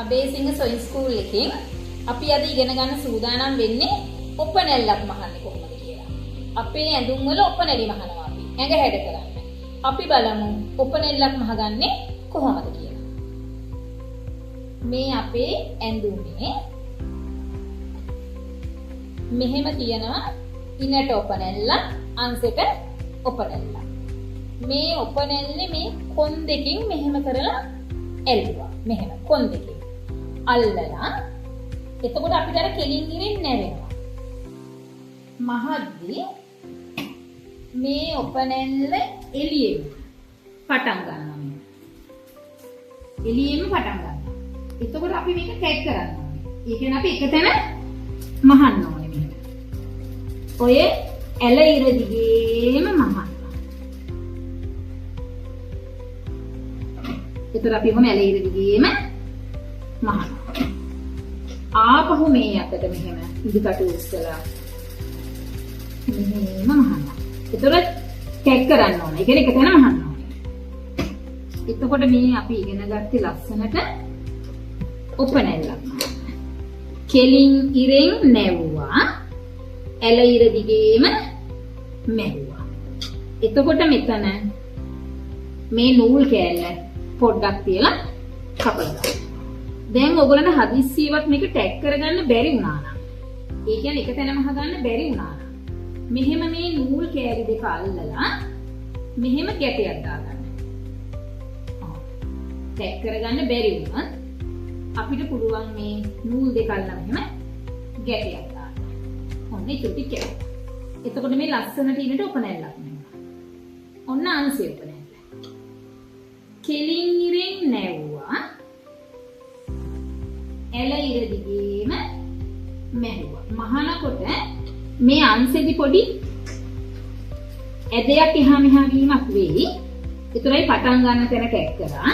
Abeysinghe සොයින් school එකෙන් අපි අද ඉගෙන ගන්න සූදානම් වෙන්නේ ඔපනැල්ලක් මහන්නේ කොහොමද කියලා. අපේ ඇඳුම් වල ඔපනැලි මහනවා අපි. ඇඟ හැඩ කරන්න. අපි බලමු ඔපනැල්ලක් මහගන්නේ කොහොමද කියලා. මේ අපේ ඇඳුමේ මෙහෙම තියෙනවා ඉනට ඔපනැල්ල අංශෙට ඔපනැල්ල. මේ ඔපනැල්ලේ මේ කොන් දෙකෙන් මෙහෙම කරලා ඇල්ලුවා. මෙහෙම කොන් දෙකෙන් අල්ලලා එතකොට අපිට අර කෙලින් ගිරින් නැවෙනවා. මහද්දී මේ ඔපනැල්ල එළියෙම පටන් ගන්නවා. මේ එළියෙම පටන් ගන්නවා. එතකොට අපි මේක ටැග් කරන්න ඕනේ. ඒ කියන්නේ අපි එක තැන මහන්න ඕනේ මෙහෙම. ඔය ඇල ඉර දිගේම මහන්න. එතකොට අපි කොහොම ඇල ඉර දිගේම මහන්න. ආපහු මේ අතට මෙහෙම ඉදිකට උස්සලා මෙහෙම මහන්න. එතකොට ටැග් කරන්න ඕනේ. ඒ කියන්නේ එක තැන මහන්න ඕනේ. එතකොට මේ අපි ඉගෙන ගත්තේ ලස්සනට ඔපනැල්ලක්. කෙලින් ඉරෙන් නැවුවා. ඇල ඉර දිගේම මැහුවා. එතකොට මෙතන මේ නූල් කෑල්ල පොඩ්ඩක් තියලා කපලා දාන්න. දැන් ඔයගොල්ලන්ට හදිස්සියවත් මේක ටැග් කරගන්න බැරි වුණා නම්, ඒ කියන්නේ එක තැනම හදන්න බැරි වුණා නම්, මෙහෙම මේ නූල් කෑලි දෙක අල්ලලා මෙහෙම ගැටයක් දාගන්න. ටැග් කරගන්න බැරි වුණත් අපිට පුළුවන් මේ නූල් දෙක අල්ලලා මෙහෙම ගැටයක් දාන්න. ඔන්න ඒක ටික. එතකොට මේ ලස්සනට ඉන්නට ඔපනැල්ලක් නෙමෙයි. ඔන්න අංශය ඔපනැල්ල. කෙලින් ඉරෙන් නැවුවා. ඇල ඉර දිගේම මැහුවා. මහනකොට මේ අංශෙදි පොඩි ඇදයක් එහා මෙහා වීමක් වෙයි. ඒතරයි පටන් ගන්න තැන ටැග් කරා.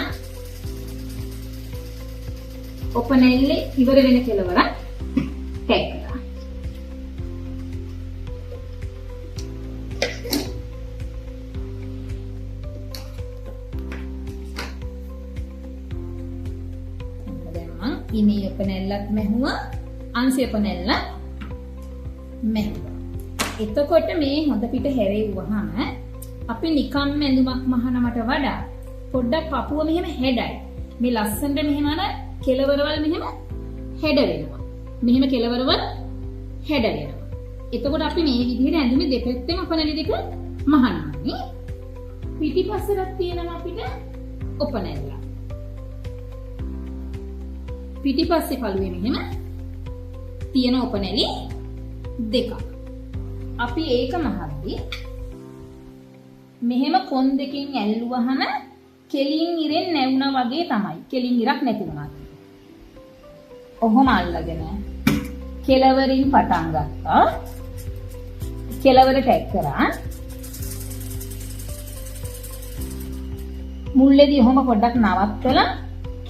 ඔපනැල්ලේ ඉවර වෙන කෙලවර ටැග් කරා. දැන් මම ඉනේ ඔපනැල්ලක් මැහුවා, අංශය ඔපනැල්ල මැහුවා. එතකොට මේ හොඳ පිට හැරෙව්වහම අපි නිකම් ඇඳුමක් මහනමට වඩා පොඩ්ඩක් පපුව මෙහෙම හැඩයි. මේ ලස්සනට මෙහෙම අර කෙලවරවල් මෙහෙම හැඩ වෙනවා. මෙහෙම කෙලවරවල් හැඩ වෙනවා. එතකොට අපි මේ විදිහට ඇඳුමේ දෙපැත්තෙම ඔපනැලි දෙක මහන්නේ. පිටිපස්සට තියෙනවා අපිට ඔපනැල්ල. පිටිපස්සේ පළුවේ මෙහෙම තියෙන ඔපනැලි දෙකක්. අපි ඒක මහද්දී මෙහෙම කොන් දෙකෙන් ඇල්ලුවහම කෙලින් ඉරෙන් නැවුණා වගේ තමයි. කෙලින් ඉරක් නැති වුණා. ඔහොම අල්ලගෙන කෙලවරින් පටන් ගත්තා. කෙලවර ටැග් කරා. මුල්ලේදී ඔහොම පොඩ්ඩක් නවත්තලා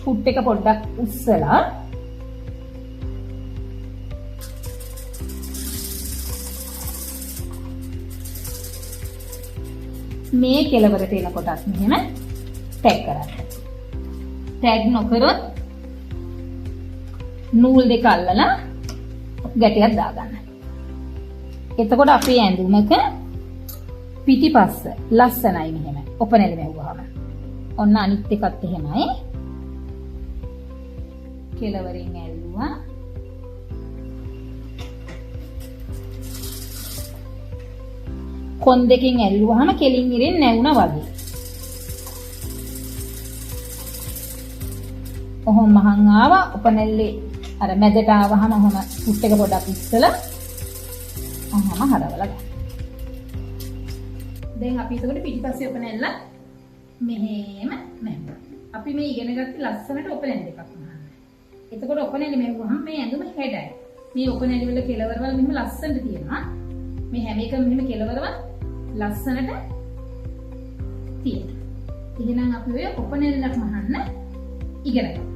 ෆුට් එක පොඩ්ඩක් උස්සලා මේ කෙලවරට එනකොටත් මෙහෙම ටැග් කරන්න. ටැග් නොකරොත් නූල් දෙක අල්ලලා ගැටයක් දාගන්න. එතකොට අපේ ඇඳුමක පිටිපස්ස ලස්සනයි මෙහෙම. ඔපනැලි මැව්වහම. ඔන්න අනිත් එකත් එහෙමයි. කෙලවරින් ඇල්ලුවා. කොන් දෙකෙන් ඇල්ලුවාම කෙලින් ඉරෙන් නැවුණා වගේ. ඔහොම මහන් ආවා. ඔපනැල්ලේ අර මැදට ආවහම ඔහොම ෆුට් එක පොඩක් ඉස්සලා ඔහොම හරවලා ගන්න. දැන් අපි ඒකට පිටිපස්සේ ඔපනැල්ල මෙහෙම මැහුවා. අපි මේ ඉගෙන ගත්තේ ලස්සනට ඔපනැලි දෙකක් මහන්න. එතකොට ඔපනැලි මැහුවහම මේ ඇඳුම හැඩයි. මේ ඔපනැලි වල කෙලවරවල් මෙහෙම ලස්සනට තියෙනවා. මේ හැම එකම මෙහෙම කෙලවරවල් ලස්සනට තියෙනවා. එහෙනම් අපි ඔය ඔපනැල්ලක් මහන්න ඉගෙන ගත්තා.